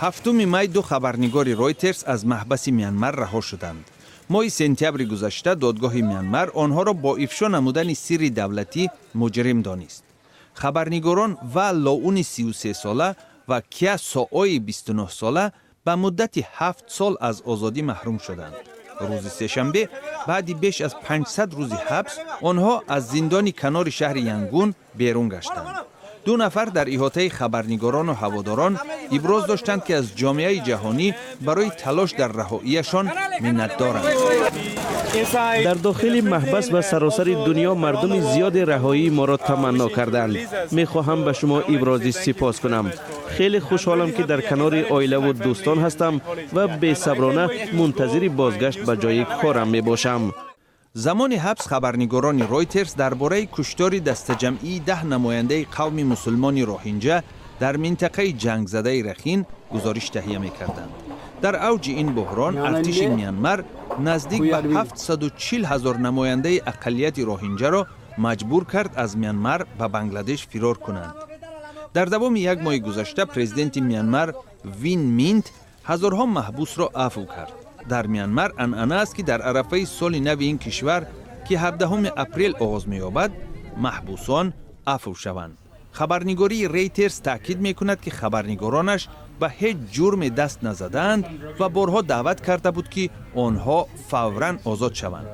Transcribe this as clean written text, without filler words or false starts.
ҳафтуми май ду хабарнигори Reuters аз маҳбаси Мянмар раҳо шуданд. моҳи сентябри гузашта додгоҳи Мянмар онҳоро бо ифшо намудани сирри давлатӣ муҷрим донист. хабарнигорон ва Лоуни 33 сола ва Кя Соои 29 сола ба муддати 7 сол аз озодӣ маҳрум шуданд. рӯзи сешанбе баъди беш аз 500 рӯзи ҳабс онҳо аз зиндони канори шаҳри Янгун берун гаштанд. ду нафар дар иҳотаи хабарнигорону ҳаводорон иброз доштанд ки аз ҷомеаи ҷаҳонӣ барои талош дар раҳоияшон миннатдоранд. дар дохили маҳбас ва саросари дунё мардуми зиёде раҳоии моро таманно карданд. мехоҳам ба шумо ибрози сипос кунам. хеле хушҳолам ки дар канори оилаву дӯстон ҳастам ва бесаброна мунтазири бозгашт ба ҷои корам мебошам. замони ҳабс хабарнигорони Reuters дар бораи куштори дастаҷамъии 10 намояндаи қавми мусулмони роҳинҷа дар минтақаи ҷангзадаи Рахин гузориш таҳия мекарданд. дар авҷи ин буҳрон артиши Мянмар наздик ба 740 000 намояндаи ақаллияти роҳинҷаро маҷбур кард аз Мянмар ба Бангладеш фирор кунанд. дар давоми як моҳи гузашта президенти Мянмар Вин Минт ҳазорҳо маҳбусро афв кард. дар Мянмар анъана аст ки дар арафаи соли нави ин кишвар ки 17 апрел оғоз меёбад маҳбусон афв шаванд. хабарнигории Reuters таъкид мекунад ки хабарнигоронаш ба ҳеҷ ҷурме даст назадаанд ва борҳо даъват карда буд ки онҳо фавран озод шаванд.